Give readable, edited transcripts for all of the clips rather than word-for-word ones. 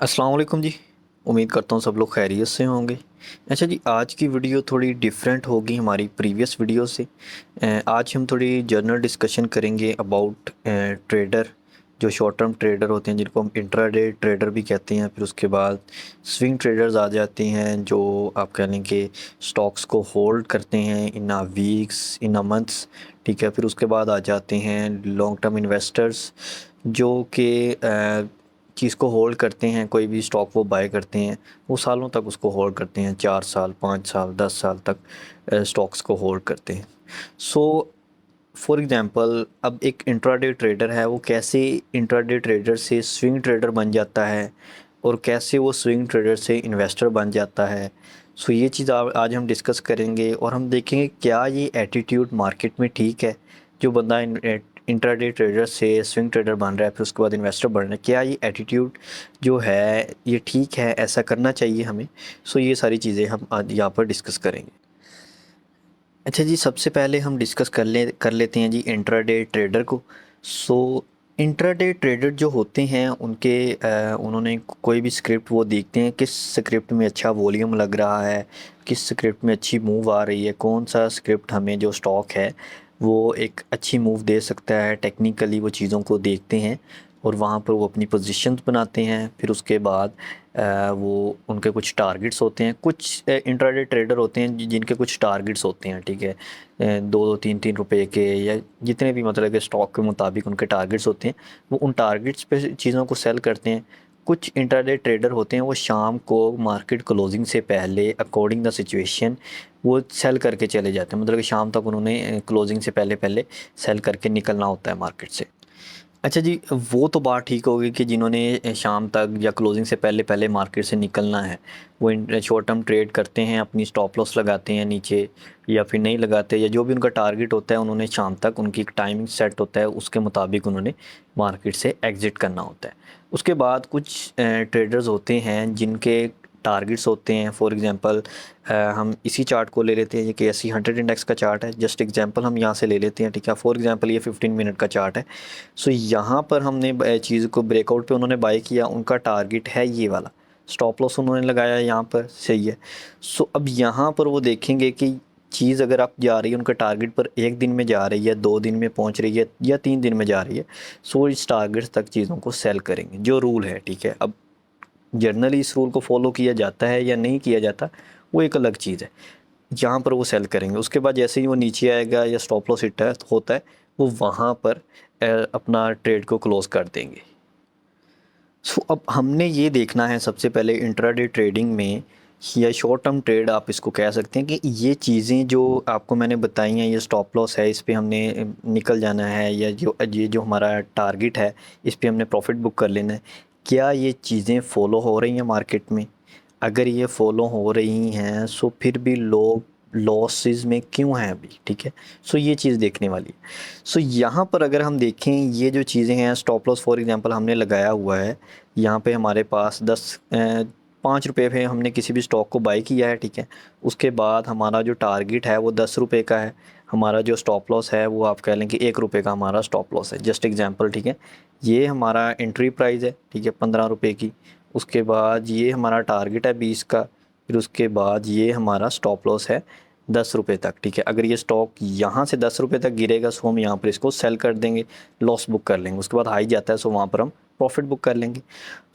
अस्सलाम वालेकुम जी। उम्मीद करता हूँ सब लोग खैरियत से होंगे। अच्छा जी, आज की वीडियो थोड़ी डिफरेंट होगी हमारी प्रीवियस वीडियो से। आज हम थोड़ी जर्नल डिस्कशन करेंगे अबाउट ट्रेडर, जो शॉर्ट टर्म ट्रेडर होते हैं जिनको हम इंट्राडे ट्रेडर भी कहते हैं। फिर उसके बाद स्विंग ट्रेडर्स आ जाते हैं जो आप कह लें कि स्टॉक्स को होल्ड करते हैं इन अ वीक्स, इन अ मंथ्स। ठीक है, फिर उसके बाद आ जाते हैं लॉन्ग टर्म इन्वेस्टर्स जो कि चीज़ को होल्ड करते हैं। कोई भी स्टॉक वो बाय करते हैं, वो सालों तक उसको होल्ड करते हैं, 4 साल, 5 साल, 10 साल तक स्टॉक्स को होल्ड करते हैं। सो फॉर एग्ज़ाम्पल, अब एक इंट्राडे ट्रेडर है, वो कैसे इंट्राडे ट्रेडर से स्विंग ट्रेडर बन जाता है और कैसे वो स्विंग ट्रेडर से इन्वेस्टर बन जाता है। सो ये चीज़ आज हम डिस्कस करेंगे और हम देखेंगे क्या ये एटीट्यूड मार्केट में ठीक है। जो बंदा इंट्राडे ट्रेडर से स्विंग ट्रेडर बन रहा है, फिर उसके बाद इन्वेस्टर बन रहा है, क्या ये एटीट्यूड जो है ये ठीक है, ऐसा करना चाहिए हमें। सो ये सारी चीज़ें हम आज यहाँ पर डिस्कस करेंगे। अच्छा जी, सबसे पहले हम डिस्कस कर लेते हैं जी इंट्राडे ट्रेडर को। सो इंट्राडे ट्रेडर जो होते हैं उन्होंने कोई भी स्क्रिप्ट वो देखते हैं, किस स्क्रिप्ट में अच्छा वॉल्यूम लग रहा है, किस स्क्रिप्ट में अच्छी मूव आ रही है, कौन सा स्क्रिप्ट हमें जो स्टॉक है वो एक अच्छी मूव दे सकता है। टेक्निकली वो चीज़ों को देखते हैं और वहाँ पर वो अपनी पोजीशंस बनाते हैं। फिर उसके बाद वो उनके कुछ टारगेट्स होते हैं। कुछ इंट्राडे ट्रेडर होते हैं जिनके कुछ टारगेट्स होते हैं, ठीक है, 2-2 3-3 रुपए के या जितने भी मतलब के स्टॉक के मुताबिक उनके टारगेट्स होते हैं, वो उन टारगेट्स पे चीज़ों को सेल करते हैं। कुछ इंट्राडे ट्रेडर होते हैं वो शाम को मार्केट क्लोजिंग से पहले अकॉर्डिंग द सिचुएशन वो सेल करके चले जाते हैं, मतलब कि शाम तक उन्होंने क्लोजिंग से पहले पहले सेल करके निकलना होता है मार्केट से। अच्छा जी, वो तो बात ठीक होगी कि जिन्होंने शाम तक या क्लोजिंग से पहले पहले मार्केट से निकलना है, वो इन शॉर्ट टर्म ट्रेड करते हैं, अपनी स्टॉप लॉस लगाते हैं नीचे या फिर नहीं लगाते, या जो भी उनका टारगेट होता है उन्होंने शाम तक उनकी एक टाइमिंग सेट होता है, उसके मुताबिक उन्होंने मार्केट से एग्ज़िट करना होता है। उसके बाद कुछ ट्रेडर्स होते हैं जिनके टारगेट्स होते हैं। फॉर एग्ज़ाम्पल, हम इसी चार्ट को ले लेते हैं, ये KSE 100 इंडेक्स का चार्ट है। जस्ट एग्जांपल हम यहाँ से ले लेते हैं, ठीक है। फॉर एग्ज़ाम्पल ये 15 मिनट का चार्ट है। सो यहाँ पर हमने चीज़ को ब्रेकआउट पे उन्होंने बाय किया, उनका टारगेट है ये वाला, स्टॉप लॉस उन्होंने लगाया यहाँ पर, सही है। सो अब यहाँ पर वो देखेंगे कि चीज़ अगर आप जा रही है उनका टारगेट पर, 1 दिन में जा रही है, 2 दिन में पहुँच रही है या 3 दिन में जा रही है, सो इस टारगेट तक चीज़ों को सेल करेंगे, जो रूल है, ठीक है। अब जनरली इस रूल को फॉलो किया जाता है या नहीं किया जाता, वो एक अलग चीज़ है। यहाँ पर वो सेल करेंगे, उसके बाद जैसे ही वो नीचे आएगा या स्टॉप लॉस हिट होता है, वो वहाँ पर अपना ट्रेड को क्लोज कर देंगे। सो अब हमने ये देखना है सबसे पहले इंट्राडे ट्रेडिंग में, या शॉर्ट टर्म ट्रेड आप इसको कह सकते हैं, कि ये चीज़ें जो आपको मैंने बताई हैं, ये स्टॉप लॉस है, इस पे हमने निकल जाना है, या जो हमारा टारगेट है इस पे हमने प्रॉफिट बुक कर लेना है, क्या ये चीज़ें फॉलो हो रही हैं मार्केट में। अगर ये फॉलो हो रही हैं सो फिर भी लोग लॉसेस में क्यों हैं अभी, ठीक है। सो ये चीज़ देखने वाली है। सो यहाँ पर अगर हम देखें, ये जो चीज़ें हैं, स्टॉप लॉस फॉर एग्जांपल हमने लगाया हुआ है, यहाँ पे हमारे पास 5 रुपये पे हमने किसी भी स्टॉक को बाई किया है, ठीक है। उसके बाद हमारा जो टारगेट है वो 10 रुपये का है, हमारा जो स्टॉप लॉस है वो आप कह लें कि 1 रुपये का हमारा स्टॉप लॉस है, जस्ट एग्जाम्पल, ठीक है। ये हमारा एंट्री प्राइस है, ठीक है, 15 रुपये की। उसके बाद ये हमारा टारगेट है 20 का, फिर उसके बाद ये हमारा स्टॉप लॉस है 10 रुपये तक, ठीक है। अगर ये स्टॉक यहाँ से 10 रुपये तक गिरेगा सो हम यहाँ पर इसको सेल कर देंगे, लॉस बुक कर लेंगे। उसके बाद हाई जाता है सो वहाँ पर हम प्रॉफिट बुक कर लेंगे।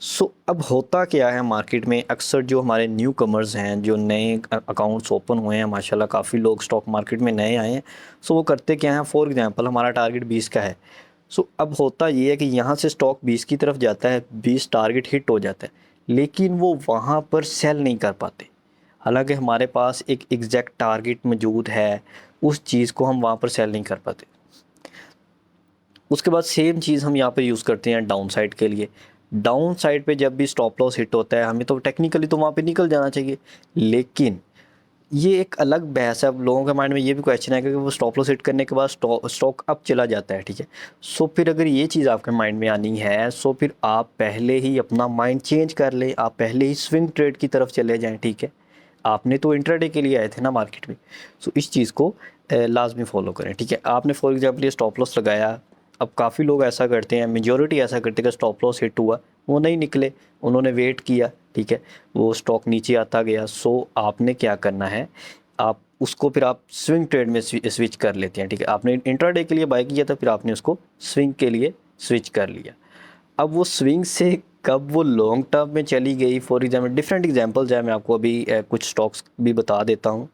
सो अब होता क्या है मार्केट में, अक्सर जो हमारे न्यू कमर्स हैं, जो नए अकाउंट्स ओपन हुए हैं, माशाल्लाह काफ़ी लोग स्टॉक मार्केट में नए आए हैं। सो वो करते क्या हैं, फॉर एग्जांपल हमारा टारगेट 20 का है। सो अब होता ये है कि यहाँ से स्टॉक 20 की तरफ जाता है, 20 टारगेट हिट हो जाता है, लेकिन वो वहाँ पर सेल नहीं कर पाते। हालांकि हमारे पास एक एग्जैक्ट टारगेट मौजूद है, उस चीज़ को हम वहाँ पर सेल नहीं कर पाते। उसके बाद सेम चीज़ हम यहाँ पे यूज़ करते हैं डाउन साइड के लिए। डाउन साइड पे जब भी स्टॉप लॉस हिट होता है, हमें तो टेक्निकली तो वहाँ पे निकल जाना चाहिए, लेकिन ये एक अलग बहस है। अब लोगों के माइंड में ये भी क्वेश्चन है कि वो स्टॉप लॉस हिट करने के बाद स्टॉक अप चला जाता है, ठीक है। सो फिर अगर ये चीज़ आपके माइंड में आनी है, सो फिर आप पहले ही अपना माइंड चेंज कर लें, आप पहले ही स्विंग ट्रेड की तरफ चले जाएँ, ठीक है। आपने तो इंट्राडे के लिए आए थे ना मार्केट में, सो इस चीज़ को लाजमी फॉलो करें, ठीक है। आपने फॉर एग्जाम्पल ये स्टॉप लॉस लगाया, अब काफ़ी लोग ऐसा करते हैं, मेजॉरिटी ऐसा करते हैं कि स्टॉप लॉस हिट हुआ, वो नहीं निकले, उन्होंने वेट किया, ठीक है, वो स्टॉक नीचे आता गया। सो आपने क्या करना है, आप उसको फिर आप स्विंग ट्रेड में स्विच कर लेते हैं, ठीक है। आपने इंट्राडे के लिए बाय किया था, फिर आपने उसको स्विंग के लिए स्विच कर लिया। अब वो स्विंग से कब वो लॉन्ग टर्म में चली गई, फॉर एग्जाम्पल डिफरेंट एग्जांपल्स है, मैं आपको अभी कुछ स्टॉक्स भी बता देता हूँ।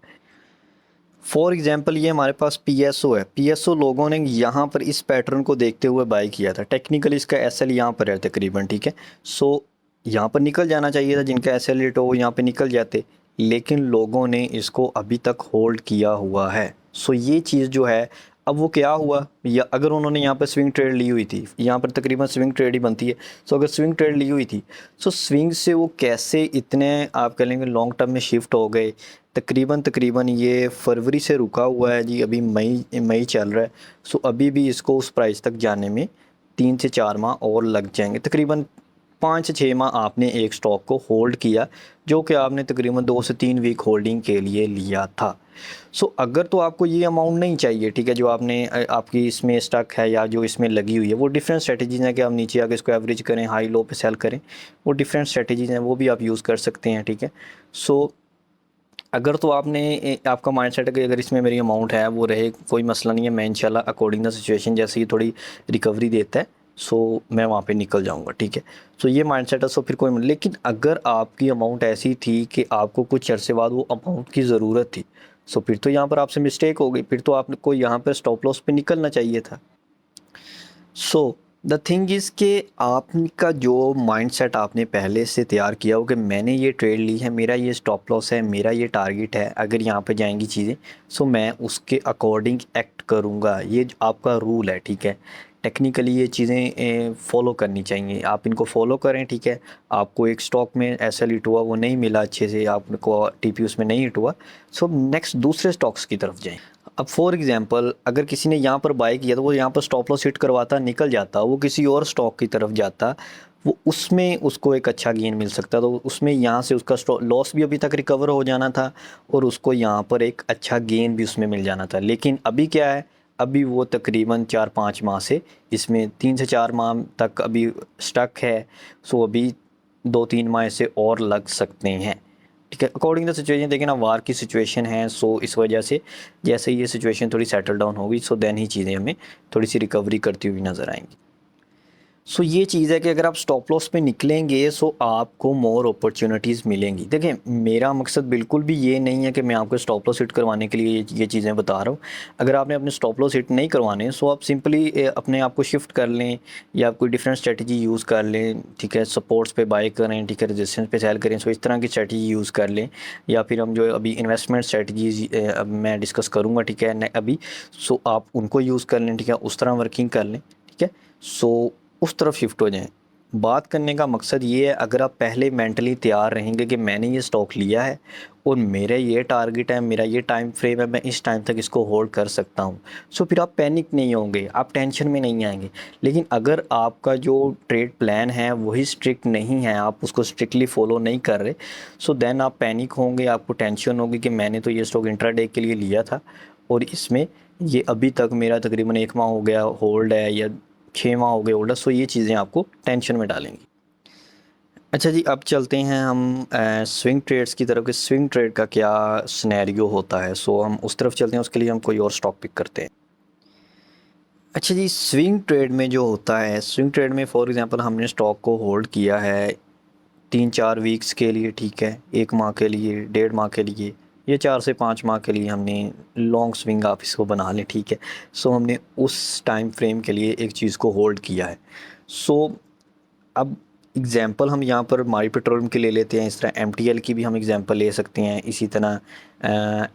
फॉर एग्जांपल ये हमारे पास पीएसओ है। पीएसओ लोगों ने यहाँ पर इस पैटर्न को देखते हुए बाय किया था। टेक्निकली इसका एसएल यहाँ पर है तकरीबन, ठीक है। सो यहाँ पर निकल जाना चाहिए था, जिनका एसएल रेट हो यहाँ पे निकल जाते, लेकिन लोगों ने इसको अभी तक होल्ड किया हुआ है। सो ये चीज़ जो है, अब वो क्या हुआ, या अगर उन्होंने यहाँ पर स्विंग ट्रेड ली हुई थी, यहाँ पर तकरीबन स्विंग ट्रेड ही बनती है। सो अगर स्विंग ट्रेड ली हुई थी, सो स्विंग से वो कैसे इतने आप कह लेंगे लॉन्ग टर्म में शिफ्ट हो गए। तकरीबन ये फरवरी से रुका हुआ है जी, अभी मई चल रहा है। सो अभी भी इसको उस प्राइस तक जाने में 3 से 4 माह और लग जाएंगे। तकरीबन 5 से 6 माह आपने एक स्टॉक को होल्ड किया, जो कि आपने तकरीबन 2 से 3 वीक होल्डिंग के लिए लिया था। सो अगर तो आपको ये अमाउंट नहीं चाहिए, ठीक है, जो आपने आपकी इसमें स्टक है या जो इसमें लगी हुई है, वो डिफरेंट स्ट्रेटजीज़ हैं कि आप नीचे आके इसको एवरेज करें, हाई लो पे सेल करें, वो डिफरेंट स्ट्रेटजीज़ हैं, वो भी आप यूज़ कर सकते हैं, ठीक है। सो अगर तो आपने आपका माइंडसेट है कि अगर इसमें मेरी अमाउंट है वो रहे, कोई मसला नहीं है, मैं इंशाल्लाह अकॉर्डिंग द सिचुएशन जैसे ही थोड़ी रिकवरी देता है, सो मैं वहाँ पे निकल जाऊँगा, ठीक है। सो ये माइंडसेट है, सो फिर कोई, लेकिन अगर आपकी अमाउंट ऐसी थी कि आपको कुछ अरसे बाद वो अमाउंट की ज़रूरत थी, सो फिर तो यहाँ पर आपसे मिस्टेक हो गई, फिर तो आपको यहाँ पर स्टॉप लॉस पे निकलना चाहिए था। सो द थिंग इज़ कि आपका जो माइंडसेट आपने पहले से तैयार किया हो कि मैंने ये ट्रेड ली है, मेरा ये स्टॉप लॉस है, मेरा ये टारगेट है, अगर यहाँ पे जाएंगी चीज़ें, सो मैं उसके अकॉर्डिंग एक्ट करूँगा, ये आपका रूल है, ठीक है। टेक्निकली ये चीज़ें फॉलो करनी चाहिए, आप इनको फॉलो करें, ठीक है। आपको एक स्टॉक में ऐसा हिट हुआ, वो नहीं मिला अच्छे से, आपको टीपी उसमें नहीं हिट हुआ, सो नेक्स्ट दूसरे स्टॉक्स की तरफ जाएँ। अब फॉर एग्जांपल अगर किसी ने यहाँ पर बाय किया तो वो यहाँ पर स्टॉप लॉस हिट करवाता, निकल जाता, वो किसी और स्टॉक की तरफ जाता, वो उसमें उसको एक अच्छा गेन मिल सकता, तो उसमें यहाँ से उसका लॉस भी अभी तक रिकवर हो जाना था और उसको यहाँ पर एक अच्छा गेन भी उसमें मिल जाना था। लेकिन अभी क्या है, अभी वो तकरीबन 4-5 माह से इसमें 3 से 4 माह तक अभी स्टक है। सो अभी 2-3 माह से और लग सकते हैं, ठीक है। अकॉर्डिंग द सिचुएशन, देखिए ना वार की सिचुएशन है, सो इस वजह से जैसे ये सिचुएशन थोड़ी सेटल डाउन होगी, सो देन ही चीज़ें हमें थोड़ी सी रिकवरी करती हुई नज़र आएंगी। सो ये चीज़ है कि अगर आप स्टॉप लॉस पे निकलेंगे, सो आपको मोर अपॉर्चुनिटीज़ मिलेंगी। देखिए मेरा मकसद बिल्कुल भी ये नहीं है कि मैं आपको स्टॉप लॉस हिट करवाने के लिए ये चीज़ें बता रहा हूँ। अगर आपने अपने स्टॉप लॉस हिट नहीं करवाने, सो आप सिंपली अपने आप को शिफ्ट कर लें या कोई डिफरेंट स्ट्रेटजी यूज़ कर लें, ठीक है। सपोर्ट्स पे बाय करें, ठीक है, रेजिस्टेंस पे सेल करें, सो इस तरह की स्ट्रेटजी यूज़ कर लें। या फिर हम जो अभी इन्वेस्टमेंट स्ट्रेटजीज अब मैं डिस्कस करूँगा, ठीक है, अभी, सो आप उनको यूज़ कर लें, ठीक है, उस तरह वर्किंग कर लें, ठीक है। सो उस तरफ शिफ्ट हो जाएं। बात करने का मकसद ये है, अगर आप पहले मेंटली तैयार रहेंगे कि मैंने ये स्टॉक लिया है और मेरा ये टारगेट है, मेरा ये टाइम फ्रेम है, मैं इस टाइम तक इसको होल्ड कर सकता हूँ, सो फिर आप पैनिक नहीं होंगे, आप टेंशन में नहीं आएंगे। लेकिन अगर आपका जो ट्रेड प्लान है वही स्ट्रिक्ट नहीं है, आप उसको स्ट्रिक्टली फॉलो नहीं कर रहे, सो देन आप पैनिक होंगे, आपको टेंशन होगी कि मैंने तो ये स्टॉक इंट्राडे के लिए लिया था और इसमें ये अभी तक मेरा तकरीबन 1 माह हो गया होल्ड है या 6 माह हो गए होल्डर। सो ये चीज़ें आपको टेंशन में डालेंगी। अच्छा जी, अब चलते हैं हम स्विंग ट्रेड्स की तरफ कि स्विंग ट्रेड का क्या सिनेरियो होता है। सो हम उस तरफ चलते हैं, उसके लिए हम कोई और स्टॉक पिक करते हैं। अच्छा जी, स्विंग ट्रेड में जो होता है, स्विंग ट्रेड में फॉर एग्जांपल हमने स्टॉक को होल्ड किया है 3-4 वीक्स के लिए, ठीक है, 1 माह के लिए, 1.5 माह के लिए, ये 4 से 5 माह के लिए हमने लॉन्ग स्विंग आप इसको बना लें, ठीक है। सो हमने उस टाइम फ्रेम के लिए एक चीज़ को होल्ड किया है। सो अब एग्ज़ाम्पल हम यहाँ पर मारी पेट्रोलियम की ले लेते हैं, इस तरह एमटीएल की भी हम एग्ज़ाम्पल ले सकते हैं, इसी तरह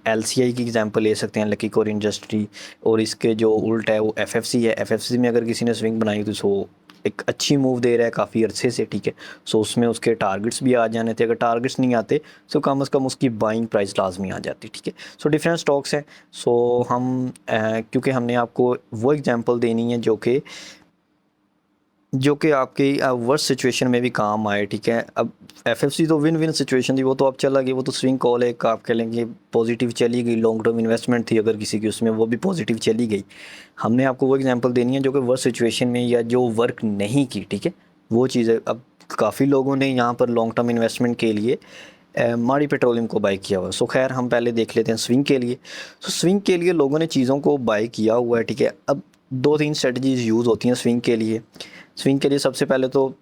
एलसीआई की एग्ज़ाम्पल ले सकते हैं, लकी कोर इंडस्ट्री। और इसके जो उल्ट है वो एफएफसी है। एफएफसी में अगर किसी ने स्विंग बनाई तो सो एक अच्छी मूव दे रहा है काफ़ी अरसे से, ठीक है। सो उसमें उसके टारगेट्स भी आ जाने थे, अगर टारगेट्स नहीं आते तो कम से कम उसकी बाइंग प्राइस लाजमी आ जाती, ठीक है। सो डिफरेंट स्टॉक्स हैं। सो हम क्योंकि हमने आपको वो एग्ज़ाम्पल देनी है जो कि आपकी वर्स्ट सिचुएशन में भी काम आए, ठीक है। अब एफएफसी तो विन विन सिचुएशन थी, वो तो अब चला गया, वो तो स्विंग कॉल है, आप कह लेंगे पॉजिटिव चली गई, लॉन्ग टर्म इन्वेस्टमेंट थी अगर किसी की उसमें, वो भी पॉजिटिव चली गई। हमने आपको वो एग्जांपल देनी है जो कि वर्स्ट सिचुएशन में या जो वर्क नहीं की, ठीक है, वो चीज़ें अब काफ़ी लोगों ने यहाँ पर लॉन्ग टर्म इन्वेस्टमेंट के लिए माड़ी पेट्रोलियम को बाय किया हुआ है। सो खैर हम पहले देख लेते हैं स्विंग के लिए। सो स्विंग के लिए लोगों ने चीज़ों को बाय किया हुआ है, ठीक है। अब 2-3 स्ट्रेटजीज यूज़ होती हैं स्विंग के लिए। स्विंग के लिए सबसे पहले तो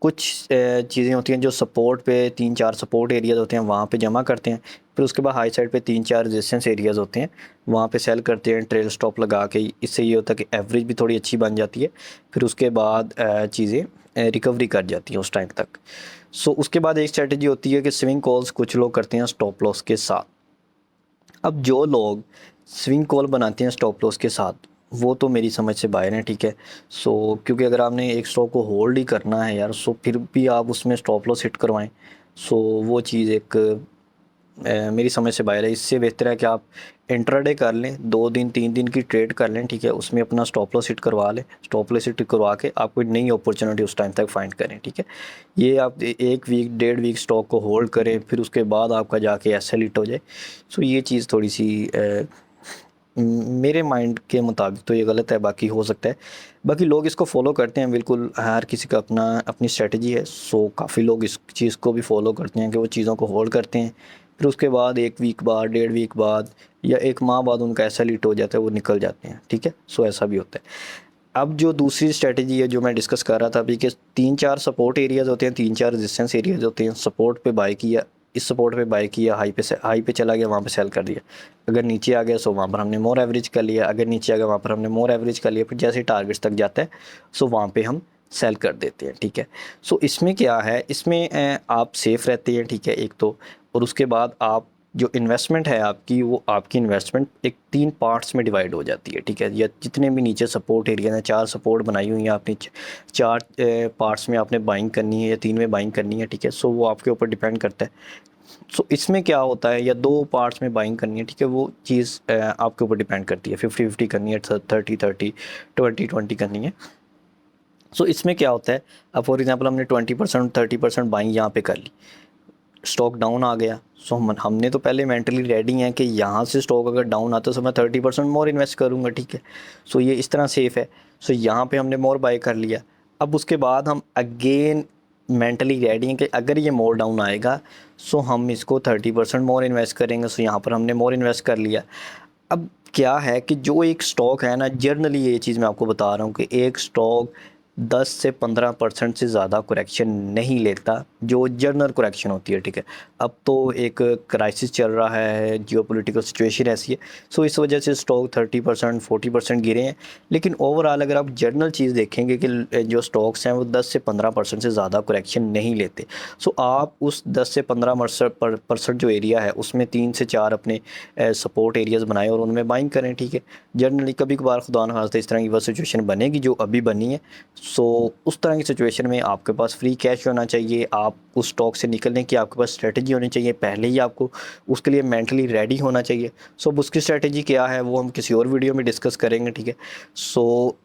कुछ चीज़ें होती हैं जो सपोर्ट पे 3-4 सपोर्ट एरियाज़ होते हैं, वहाँ पे जमा करते हैं। फिर उसके बाद हाई साइड पे 3-4 रेजिस्टेंस एरियाज़ होते हैं, वहाँ पे सेल करते हैं ट्रेल स्टॉप लगा के। इससे ये होता है कि एवरेज भी थोड़ी अच्छी बन जाती है। फिर उसके बाद चीज़ें रिकवरी कर जाती हैं उस टाइम तक। सो उसके बाद एक स्ट्रेटजी होती है कि स्विंग कॉल्स कुछ लोग करते हैं स्टॉप लॉस के साथ। अब जो लोग स्विंग कॉल बनाते हैं स्टॉप लॉस के साथ, वो तो मेरी समझ से बाहर हैं, ठीक है। सो क्योंकि अगर आपने एक स्टॉक को होल्ड ही करना है यार, सो फिर भी आप उसमें स्टॉप लॉस हिट करवाएं, सो वो चीज़ एक मेरी समझ से बाहर है। इससे बेहतर है कि आप इंट्राडे कर लें, 2 दिन 3 दिन की ट्रेड कर लें, ठीक है। उसमें अपना स्टॉप लॉस हिट करवा लें, स्टॉप लॉस हिट करवा के आप कोई नई अपॉर्चुनिटी उस टाइम तक फाइंड करें, ठीक है। ये आप 1 वीक 1.5 वीक स्टॉक को होल्ड करें, फिर उसके बाद आपका जाके एसएल हिट हो जाए, सो ये चीज़ थोड़ी सी मेरे माइंड के मुताबिक तो ये गलत है। बाकी हो सकता है बाकी लोग इसको फॉलो करते हैं, बिल्कुल हर किसी का अपना अपनी स्ट्रेटजी है। सो काफ़ी लोग इस चीज़ को भी फॉलो करते हैं कि वो चीज़ों को होल्ड करते हैं, फिर उसके बाद 1 वीक बाद 1.5 वीक बाद या 1 माह बाद उनका ऐसा लीट हो जाता है, वो निकल जाते हैं, ठीक है। सो ऐसा भी होता है। अब जो दूसरी स्ट्रेटजी है जो मैं डिस्कस कर रहा था अभी, कि 3-4 सपोर्ट एरियाज़ होते हैं, 3-4 रेजिस्टेंस एरियाज़ होते हैं। सपोर्ट पे बाय किया, इस सपोर्ट पे बाय किया, हाई पे चला गया, वहाँ पे सेल कर दिया। अगर नीचे आ गया सो वहाँ पर हमने मोर एवरेज कर लिया, अगर नीचे आ गया वहाँ पर हमने मोर एवरेज कर लिया। फिर जैसे टारगेट्स तक जाता है सो वहाँ पे हम सेल कर देते हैं, ठीक है। सो इसमें क्या है, इसमें आप सेफ़ रहते हैं, ठीक है, एक तो। और उसके बाद आप जो इन्वेस्टमेंट है आपकी, वो आपकी इन्वेस्टमेंट एक 3 पार्ट्स में डिवाइड हो जाती है, ठीक है। या जितने भी नीचे सपोर्ट एरिया हैं, 4 सपोर्ट बनाई हुई हैं आपने, 4 पार्ट्स में आपने बाइंग करनी है या 3 में बाइंग करनी है, ठीक है। सो वो आपके ऊपर डिपेंड करता है। सो इसमें क्या होता है, या 2 पार्ट्स में बाइंग करनी है, ठीक है, वो चीज़ आपके ऊपर डिपेंड करती है। 50-50 करनी है, 30-30, 20-20 करनी है। सो इसमें क्या होता है, अब फॉर एग्जांपल हमने 20% 30% बाइंग यहाँ पे कर ली, स्टॉक डाउन आ गया, सो हमने तो पहले मेंटली रेडी हैं कि यहाँ से स्टॉक अगर डाउन आता है तो मैं 30% मोर इन्वेस्ट करूँगा, ठीक है। सो ये इस तरह सेफ़ है। सो यहाँ पे हमने मोर बाय कर लिया। अब उसके बाद हम अगेन मेंटली रेडी हैं कि अगर ये मोर डाउन आएगा सो हम इसको 30% मोर इन्वेस्ट करेंगे। सो यहाँ पर हमने मोर इन्वेस्ट कर लिया। अब क्या है कि जो एक स्टॉक है ना, जनरली ये चीज़ मैं आपको बता रहा हूँ कि एक स्टॉक 10 से 15% से ज़्यादा करेक्शन नहीं लेता, जो जनरल करेक्शन होती है, ठीक है। अब तो एक क्राइसिस चल रहा है, जियोपॉलिटिकल सिचुएशन ऐसी है, सो इस वजह से स्टॉक 30% 40% गिरे हैं। लेकिन ओवरऑल अगर आप जनरल चीज़ देखेंगे कि जो स्टॉक्स हैं वो 10 से 15% से ज़्यादा करेक्शन नहीं लेते। सो आप उस 10 से 15% जो एरिया है उसमें 3 से 4 अपने सपोर्ट एरियाज़ बनाएं और उनमें बाइंग करें, ठीक है। जनरली कभी कभार खुदा न खास्ता इस तरह की वह सिचुएशन बनेगी जो अभी बनी है। सो उस तरह की सिचुएशन में आपके पास फ्री कैश होना चाहिए। आप उस स्टॉक से निकलने की आपके पास स्ट्रेटजी होनी चाहिए, पहले ही आपको उसके लिए मेंटली रेडी होना चाहिए। सो अब उसकी स्ट्रेटजी क्या है वो हम किसी और वीडियो में डिस्कस करेंगे, ठीक है। सो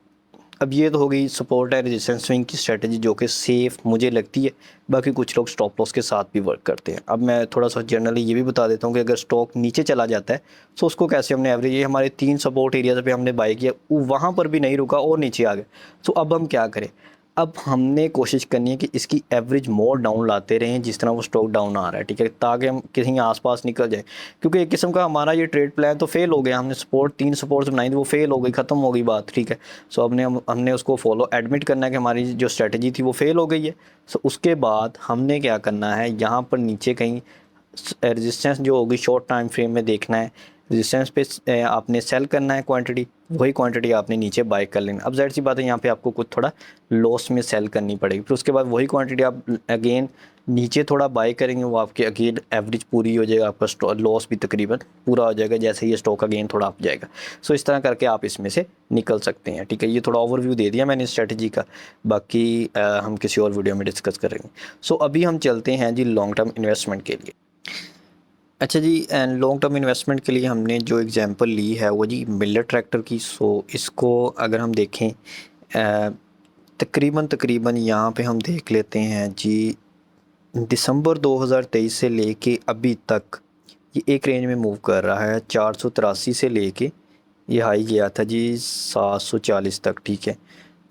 अब ये तो हो गई सपोर्ट एंड रेजिस्टेंस स्विंग की स्ट्रेटजी जो कि सेफ़ मुझे लगती है। बाकी कुछ लोग स्टॉप लॉस के साथ भी वर्क करते हैं। अब मैं थोड़ा सा जनरली ये भी बता देता हूँ कि अगर स्टॉक नीचे चला जाता है तो उसको कैसे हमने एवरेज, ये हमारे 3 सपोर्ट एरियाज़ पे हमने बाय किया, वहाँ पर भी नहीं रुका और नीचे आ गया। सो अब हम क्या करें, अब हमने कोशिश करनी है कि इसकी एवरेज मोर डाउन लाते रहें जिस तरह वो स्टॉक डाउन आ रहा है, ठीक है, ताकि हम कहीं आसपास निकल जाए। क्योंकि एक किस्म का हमारा ये ट्रेड प्लान तो फेल हो गया, हमने सपोर्ट 3 सपोर्ट्स बनाई थी, वो फेल हो गई, ख़त्म हो गई बात, ठीक है। सो हमने उसको फॉलो एडमिट करना है कि हमारी जो स्ट्रेटजी थी वो फेल हो गई है। सो उसके बाद हमने क्या करना है, यहाँ पर नीचे कहीं रेजिस्टेंस जो होगी शॉर्ट टाइम फ्रेम में देखना है, रेजिस्टेंस पे आपने सेल करना है क्वांटिटी, वही क्वांटिटी आपने नीचे बाय कर लेना। अब जाहिर सी बात है यहाँ पे आपको कुछ थोड़ा लॉस में सेल करनी पड़ेगी, फिर उसके बाद वही क्वांटिटी आप अगेन नीचे थोड़ा बाय करेंगे, वो आपकी अगेन एवरेज पूरी हो जाएगा, आपका लॉस भी तकरीबन पूरा हो जाएगा जैसे ये स्टॉक अगेन थोड़ा अप जाएगा। सो इस तरह करके आप इसमें से निकल सकते हैं, ठीक है। ये थोड़ा ओवरव्यू दे दिया मैंने स्ट्रेटजी का, बाकी हम किसी और वीडियो में डिस्कस करेंगे। सो अभी हम चलते हैं जी लॉन्ग टर्म इन्वेस्टमेंट के लिए। अच्छा जी, लॉन्ग टर्म इन्वेस्टमेंट के लिए हमने जो एग्जांपल ली है वो जी मिलर ट्रैक्टर की। सो इसको अगर हम देखें तकरीबन यहाँ पे हम देख लेते हैं जी, दिसंबर 2023 से लेके अभी तक ये एक रेंज में मूव कर रहा है, 483 से लेके ये हाई गया था जी 740 तक, ठीक है।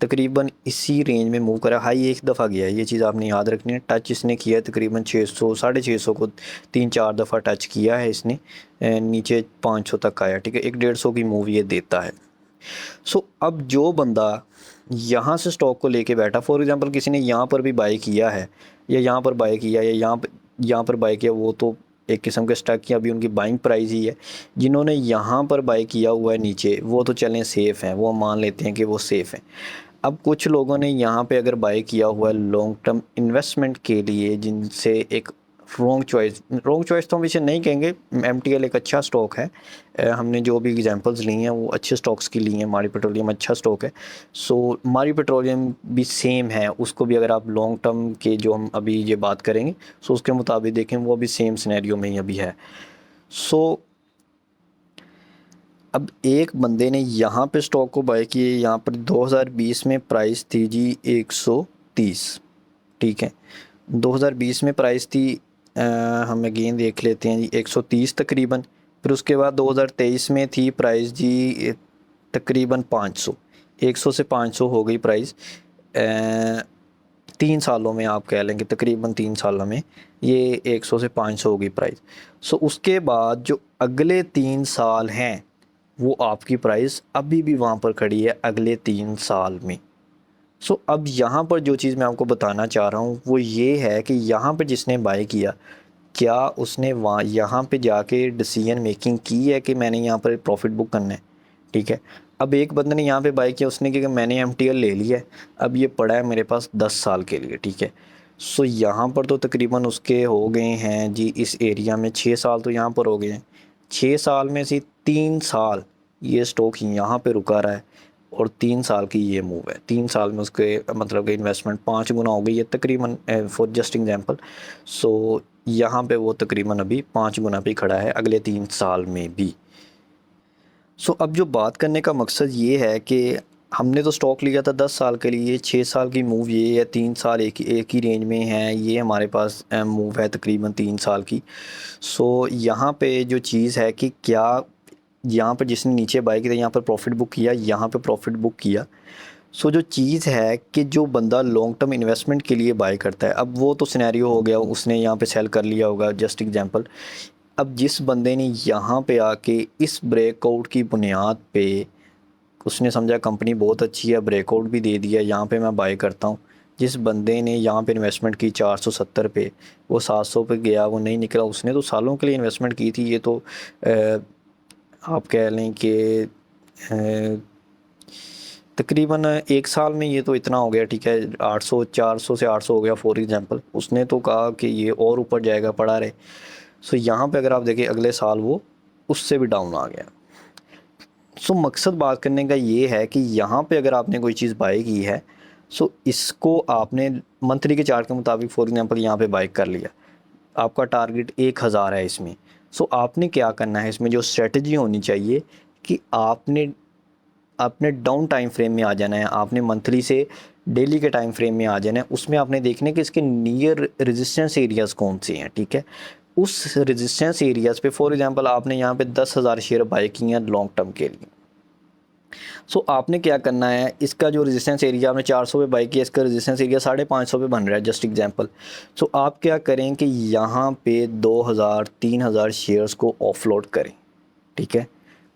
तकरीबन इसी रेंज में मूव करा। हाई एक दफ़ा गया है, ये चीज़ आपने याद रखनी है। टच इसने किया है तकरीबन 600 650 को 3-4 दफ़ा टच किया है इसने, नीचे 500 तक आया, ठीक है। 1-150 की मूव ये देता है। सो अब जो बंदा यहाँ से स्टॉक को लेके बैठा, फॉर एग्जांपल किसी ने यहाँ पर भी बाय किया है या यहाँ पर बाय किया या यहाँ पर बाय किया, वो तो एक किस्म के स्टॉक की अभी उनकी बाइंग प्राइस ही है। जिन्होंने यहाँ पर बाय किया हुआ है नीचे, वो तो चलें सेफ़ हैं, वो मान लेते हैं कि वो सेफ़ हैं। अब कुछ लोगों ने यहाँ पे अगर बाय किया हुआ है लॉन्ग टर्म इन्वेस्टमेंट के लिए, जिनसे एक रॉन्ग चॉइस तो हम इसे नहीं कहेंगे, एमटीएल एक अच्छा स्टॉक है। हमने जो भी एग्जांपल्स ली हैं वो अच्छे स्टॉक्स की ली हैं। मारी पेट्रोलियम अच्छा स्टॉक है। सो मारी पेट्रोलियम भी सेम है, उसको भी अगर आप लॉन्ग टर्म के जो हम अभी ये बात करेंगे सो उसके मुताबिक देखें, वो भी सेम सिनेरियो में ही अभी है। सो अब एक बंदे ने यहाँ पे स्टॉक को बाय किए, यहाँ पर 2020 में प्राइस थी जी 130, ठीक है। 2020 में प्राइस थी, हम अगेन देख लेते हैं जी 130 तकरीबन। फिर उसके बाद 2023 में थी प्राइस जी तकरीबन 500, 100 से 500 हो गई प्राइस। 3 सालों में आप कह लेंगे, तकरीबन 3 सालों में ये 100 से 500 हो गई प्राइस। सो उसके बाद जो अगले 3 साल हैं वो आपकी प्राइस अभी भी वहाँ पर खड़ी है अगले 3 साल में। सो अब यहाँ पर जो चीज़ मैं आपको बताना चाह रहा हूँ वो ये है कि यहाँ पर जिसने बाय किया, क्या उसने वहाँ यहाँ पे जाके डिसीजन मेकिंग की है कि मैंने यहाँ पर प्रॉफिट बुक करना है, ठीक है। अब एक बंदे ने यहाँ पे बाय किया, उसने कि मैंने एमटीएल ले लिया है, अब ये पड़ा है मेरे पास 10 साल के लिए, ठीक है। सो यहाँ पर तो तकरीबन उसके हो गए हैं जी इस एरिया में 6 साल तो यहाँ पर हो गए हैं। 6 साल में से 3 साल ये स्टॉक यहाँ पे रुका रहा है और 3 साल की ये मूव है। 3 साल में उसके मतलब कि इन्वेस्टमेंट 5 गुना हो गई है तकरीबन, फॉर जस्ट एग्जांपल। सो यहाँ पे वो तकरीबन अभी 5 गुना पे खड़ा है अगले 3 साल में भी। सो अब जो बात करने का मकसद ये है कि हमने तो स्टॉक लिया था 10 साल के लिए, 6 साल की मूव ये है, 3 साल एक ही रेंज में है, ये हमारे पास मूव है तकरीबन 3 साल की। सो यहाँ पे जो चीज़ है कि क्या यहाँ पर जिसने नीचे बाय किया, यहाँ पर प्रॉफिट बुक किया, यहाँ पे प्रॉफिट बुक किया। सो जो चीज़ है कि जो बंदा लॉन्ग टर्म इन्वेस्टमेंट के लिए बाय करता है, अब वो तो सिनेरियो हो गया, उसने यहाँ पे सेल कर लिया होगा, जस्ट एग्जांपल। अब जिस बंदे ने यहाँ पे आके इस ब्रेकआउट की बुनियाद पे उसने समझा कंपनी बहुत अच्छी है, ब्रेकआउट भी दे दिया, यहाँ पे मैं बाय करता हूँ। जिस बंदे ने यहाँ पे इन्वेस्टमेंट की 470 पे, वो 700 पे गया, वो नहीं निकला, उसने तो सालों के लिए इन्वेस्टमेंट की थी। ये तो आप कह लें कि तकरीबन 1 साल में ये तो इतना हो गया, ठीक है। 800 400 से 800 हो गया फॉर एग्जांपल। उसने तो कहा कि ये और ऊपर जाएगा, पड़ा रहे। सो यहाँ पे अगर आप देखें अगले साल वो उससे भी डाउन आ गया। सो मकसद बात करने का ये है कि यहाँ पे अगर आपने कोई चीज़ बाय की है, सो इसको आपने मंथली के चार्ट के मुताबिक फॉर एग्जांपल यहाँ पे बाय कर लिया, आपका टारगेट 1000 है इसमें। सो आपने क्या करना है, इसमें जो स्ट्रेटजी होनी चाहिए कि आपने डाउन टाइम फ्रेम में आ जाना है, आपने मंथली से डेली के टाइम फ्रेम में आ जाना है। उसमें आपने देखने कि इसके नियर रेजिस्टेंस एरियाज़ कौन से हैं, ठीक है। उस रेजिस्टेंस एरियाज़ पे फॉर एग्जांपल आपने यहाँ पे 10,000 शेयर बाय किए हैं लॉन्ग टर्म के लिए। सो आपने क्या करना है, इसका जो रेजिस्टेंस एरिया आपने 400 पे बाय किया, इसका रेजिस्टेंस एरिया 550 पे बन रहा है, जस्ट एग्जांपल। सो आप क्या करें कि यहाँ पे 2,000-3,000 शेयर्स को ऑफलोड करें, ठीक है।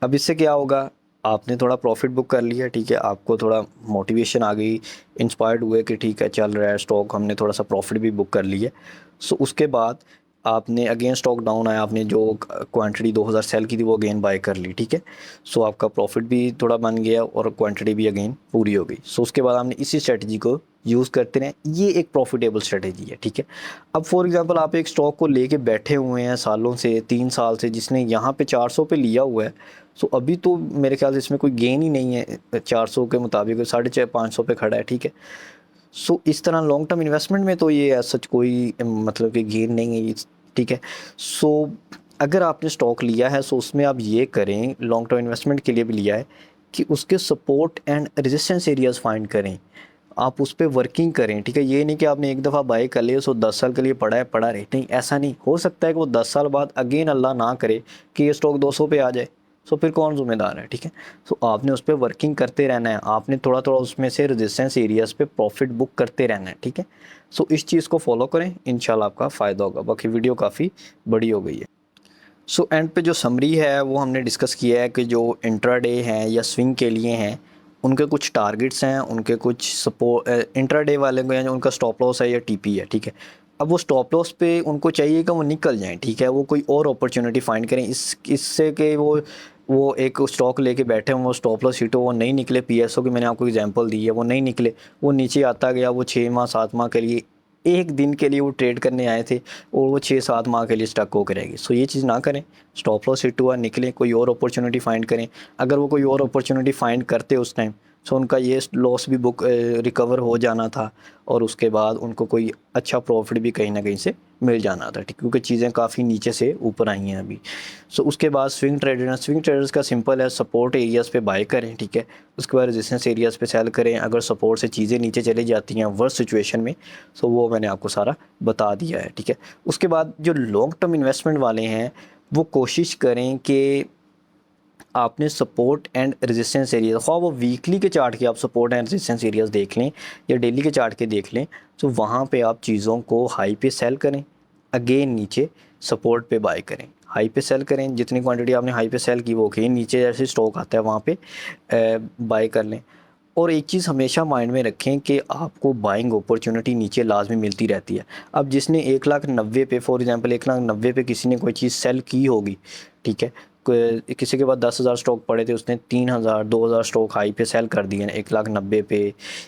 अब इससे क्या होगा, आपने थोड़ा प्रॉफिट बुक कर लिया, ठीक है। आपको थोड़ा मोटिवेशन आ गई, इंस्पायर्ड हुए कि ठीक है चल रहा है स्टॉक, हमने थोड़ा सा प्रॉफिट भी बुक कर लिया। सो उसके बाद आपने अगेन स्टॉक डाउन आया, आपने जो क्वांटिटी 2000 सेल की थी वो अगेन बाय कर ली, ठीक है। सो आपका प्रॉफिट भी थोड़ा बन गया और क्वांटिटी भी अगेन पूरी हो गई। सो उसके बाद आपने इसी स्ट्रेटजी को यूज़ करते रहें, ये एक प्रॉफिटेबल स्ट्रेटजी है, ठीक है। अब फॉर एग्जांपल आप एक स्टॉक को लेके बैठे हुए हैं सालों से, 3 साल से, जिसने यहाँ पे 400 पे लिया हुआ है। सो अभी तो मेरे ख्याल से इसमें कोई गेन ही नहीं है, 400 के मुताबिक 550 पे खड़ा है, ठीक है। सो इस तरह लॉन्ग टर्म इन्वेस्टमेंट में तो ये सच कोई मतलब कि गेन नहीं है, ठीक है। सो अगर आपने स्टॉक लिया है सो उसमें आप ये करें, लॉन्ग टर्म इन्वेस्टमेंट के लिए भी लिया है, कि उसके support and resistance areas find करें, आप उस पर वर्किंग करें, ठीक है। ये नहीं कि आपने एक दफ़ा बाय कर लिया सो 10 साल के लिए पड़ा है, पड़ा रहे, नहीं, ऐसा नहीं हो सकता है कि वो 10 साल बाद अगेन अल्लाह ना करे कि ये स्टॉक 200 पे आ जाए, सो फिर कौन ज़िम्मेदार है, ठीक है। सो आपने उस पर वर्किंग करते रहना है, आपने थोड़ा थोड़ा उसमें से रेजिस्टेंस एरियाज़ पे प्रॉफिट बुक करते रहना है, ठीक है। सो इस चीज़ को फॉलो करें, इंशाल्लाह आपका फ़ायदा होगा। बाकी वीडियो काफ़ी बड़ी हो गई है। सो एंड पे जो समरी है वो हमने डिस्कस किया है कि जो इंट्राडे हैं या स्विंग के लिए हैं, उनके कुछ टारगेट्स हैं, उनके कुछ सपोर्ट, इंट्राडे वाले को हैं उनका स्टॉप लॉस है या टीपी है, ठीक है। अब वो स्टॉप लॉस पे उनको चाहिए कि वो निकल जाएं, ठीक है, वो कोई और अपॉर्चुनिटी फाइंड करें इससे कि वो एक स्टॉक लेके बैठे हों, वो स्टॉप लॉस हिट हो, वो नहीं निकले, पीएसओ की मैंने आपको एग्जांपल दी है, वो नहीं निकले, वो नीचे आता गया, वो 6 माह 7 माह के लिए, एक दिन के लिए वो ट्रेड करने आए थे और वो 6-7 माह के लिए स्टक होकर रहेगी। सो ये चीज़ ना करें, स्टॉप लॉस हिट हुआ निकलें, कोई और अपॉर्चुनिटी फाइंड करें। अगर वो कोई और अपॉर्चुनिटी फाइंड करते उस टाइम, सो उनका ये लॉस भी बुक रिकवर हो जाना था और उसके बाद उनको कोई अच्छा प्रॉफिट भी कहीं ना कहीं से मिल जाना था, ठीक, क्योंकि चीज़ें काफ़ी नीचे से ऊपर आई हैं अभी। सो उसके बाद स्विंग ट्रेडर्स का सिंपल है, सपोर्ट एरियाज़ पे बाय करें, ठीक है, उसके बाद रेजिस्टेंस एरियाज़ पे सेल करें। अगर सपोर्ट से चीज़ें नीचे चली जाती हैं वर्स्ट सिचुएशन में, सो वो मैंने आपको सारा बता दिया है, ठीक है। उसके बाद जो लॉन्ग टर्म इन्वेस्टमेंट वाले हैं वो कोशिश करें कि आपने सपोर्ट एंड रेजिस्टेंस एरिया, ख़्वाह वो वीकली के चार्ट के आप सपोर्ट एंड रेजिस्टेंस एरियाज़ देख लें या डेली के चार्ट के देख लें, तो वहाँ पे आप चीज़ों को हाई पे सेल करें, अगेन नीचे सपोर्ट पे बाय करें, हाई पे सेल करें, जितनी क्वांटिटी आपने हाई पे सेल की वो अगेन नीचे जैसे स्टॉक आता है वहाँ पे बाय कर लें। और एक चीज़ हमेशा माइंड में रखें कि आपको बाइंग अपॉर्चुनिटी नीचे लाजमी मिलती रहती है। अब जिसने 1,90,000 पे, फॉर एग्जांपल 1,90,000 पे किसी ने कोई चीज़ सेल की होगी, ठीक है, किसी के पास 10,000 स्टॉक पड़े थे, उसने 3,000 2,000 स्टॉक हाई पे सेल कर दिए, 1,90,000 पे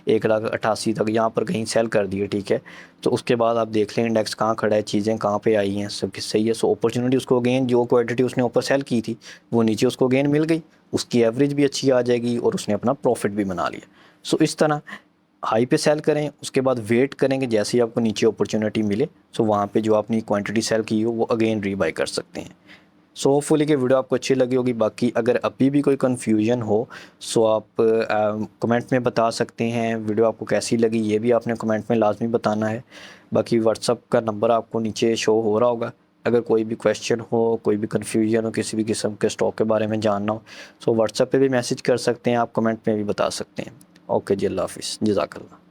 1,88,000 तक यहाँ पर कहीं सेल कर दिए, ठीक है। तो उसके बाद आप देख लें इंडेक्स कहाँ खड़ा है, चीज़ें कहाँ पे आई हैं, सब किस सही है। सो अपॉर्चुनिटी उसको अगेन जो क्वांटिटी उसने ऊपर सेल की थी वो नीचे उसको अगेन मिल गई, उसकी एवरेज भी अच्छी आ जाएगी और उसने अपना प्रॉफिट भी बना लिया। सो इस तरह हाई पे सेल करें, उसके बाद वेट करें कि जैसे ही आपको नीचे अपॉर्चुनिटी मिले, सो वहाँ पे जो आपने क्वांटिटी सेल की हो वो अगेन रीबाई कर सकते हैं। सो होपफुली कि वीडियो आपको अच्छी लगी होगी। बाकी अगर अभी भी कोई कन्फ्यूजन हो सो आप कमेंट में बता सकते हैं। वीडियो आपको कैसी लगी ये भी आपने कमेंट में लाजमी बताना है। बाकी व्हाट्सअप का नंबर आपको नीचे शो हो रहा होगा, अगर कोई भी क्वेश्चन हो, कोई भी कन्फ्यूजन हो, किसी भी किस्म के स्टॉक के बारे में जानना हो, सो व्हाट्सअप पे भी मैसेज कर सकते हैं आप, कमेंट में भी बता सकते हैं। ओके जी, अल्लाह हाफ़िज़, जज़ाकल्लाह।